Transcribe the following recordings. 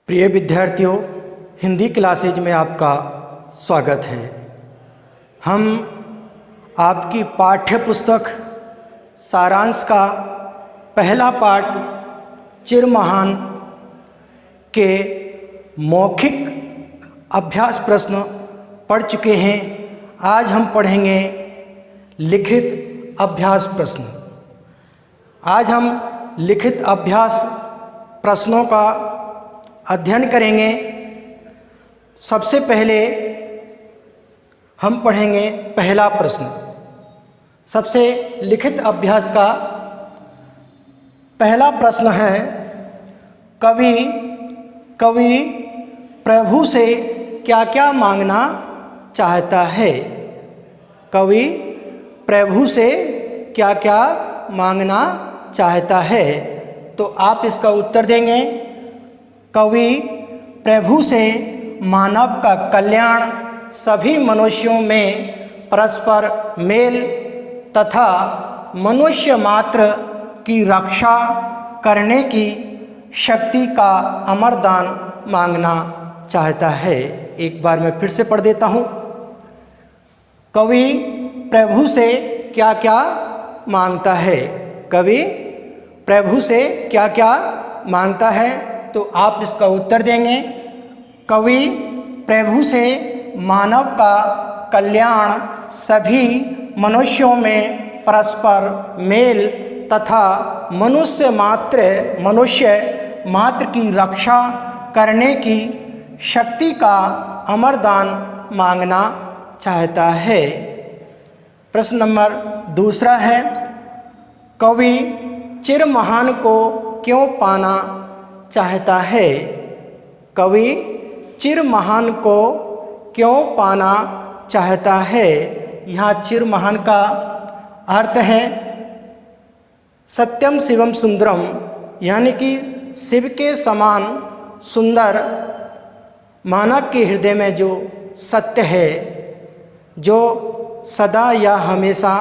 प्रिय विद्यार्थियों, हिंदी क्लासेज में आपका स्वागत है। हम आपकी पाठ्य पुस्तक सारांश का पहला पाठ चिरमहान के मौखिक अभ्यास प्रश्न पढ़ चुके हैं। आज हम पढ़ेंगे लिखित अभ्यास प्रश्न। आज हम लिखित अभ्यास प्रश्नों का अध्ययन करेंगे। सबसे पहले हम पढ़ेंगे पहला प्रश्न। सबसे लिखित अभ्यास का पहला प्रश्न है, कवि प्रभु से क्या क्या मांगना चाहता है। कवि प्रभु से क्या क्या मांगना चाहता है। तो आप इसका उत्तर देंगे। कवि प्रभु से मानव का कल्याण, सभी मनुष्यों में परस्पर मेल तथा मनुष्य मात्र की रक्षा करने की शक्ति का अमरदान मांगना चाहता है। एक बार मैं फिर से पढ़ देता हूँ। कवि प्रभु से क्या क्या मांगता है। कवि प्रभु से क्या क्या मांगता है। तो आप इसका उत्तर देंगे। कवि प्रभु से मानव का कल्याण, सभी मनुष्यों में परस्पर मेल तथा मनुष्य मात्र की रक्षा करने की शक्ति का अमरदान मांगना चाहता है। प्रश्न नंबर दूसरा है, कवि चिरमहान को क्यों पाना चाहता है। कवि चिरमहान को क्यों पाना चाहता है। यहाँ चिरमहान का अर्थ है सत्यम शिवम सुंदरम, यानी कि शिव के समान सुंदर मानव के हृदय में जो सत्य है, जो सदा या हमेशा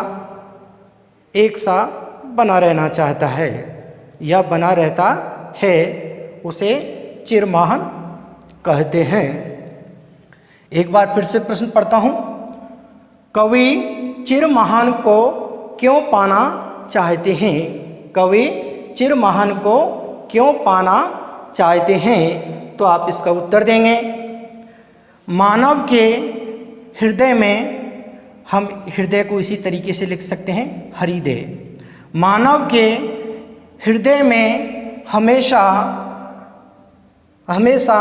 एक सा बना रहना चाहता है या बना रहता है, उसे चिरमहान कहते हैं। एक बार फिर से प्रश्न पढ़ता हूँ। कवि चिरमहान को क्यों पाना चाहते हैं। कवि चिरमहान को क्यों पाना चाहते हैं। तो आप इसका उत्तर देंगे। मानव के हृदय में, हम हृदय को इसी तरीके से लिख सकते हैं, हृदय। मानव के हृदय में हमेशा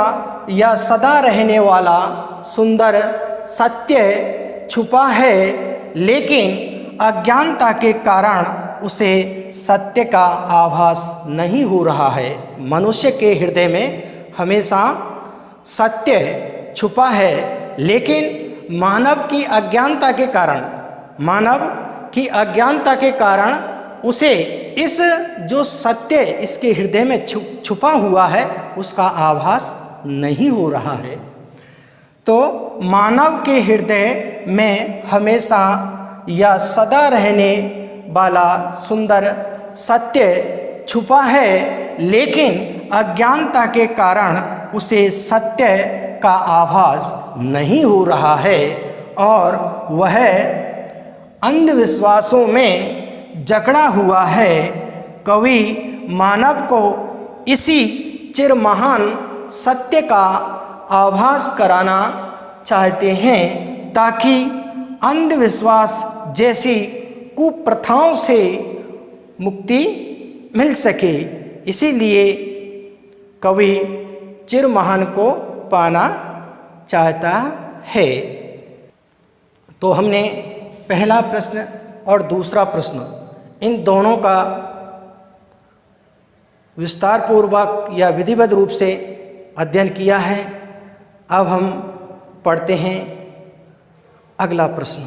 या सदा रहने वाला सुंदर सत्य छुपा है, लेकिन अज्ञानता के कारण उसे सत्य का आभास नहीं हो रहा है। मनुष्य के हृदय में हमेशा सत्य छुपा है, लेकिन मानव की अज्ञानता के कारण उसे इस जो सत्य इसके हृदय में छुपा हुआ है, उसका आभास नहीं हो रहा है। तो मानव के हृदय में हमेशा या सदा रहने वाला सुंदर सत्य छुपा है, लेकिन अज्ञानता के कारण उसे सत्य का आभास नहीं हो रहा है और वह अंधविश्वासों में जकड़ा हुआ है। कवि मानव को इसी चिरमहान सत्य का आभास कराना चाहते हैं, ताकि अंधविश्वास जैसी कुप्रथाओं से मुक्ति मिल सके। इसीलिए कवि चिरमहान को पाना चाहता है। तो हमने पहला प्रश्न और दूसरा प्रश्न, इन दोनों का विस्तार पूर्वक या विधिवत रूप से अध्ययन किया है। अब हम पढ़ते हैं अगला प्रश्न।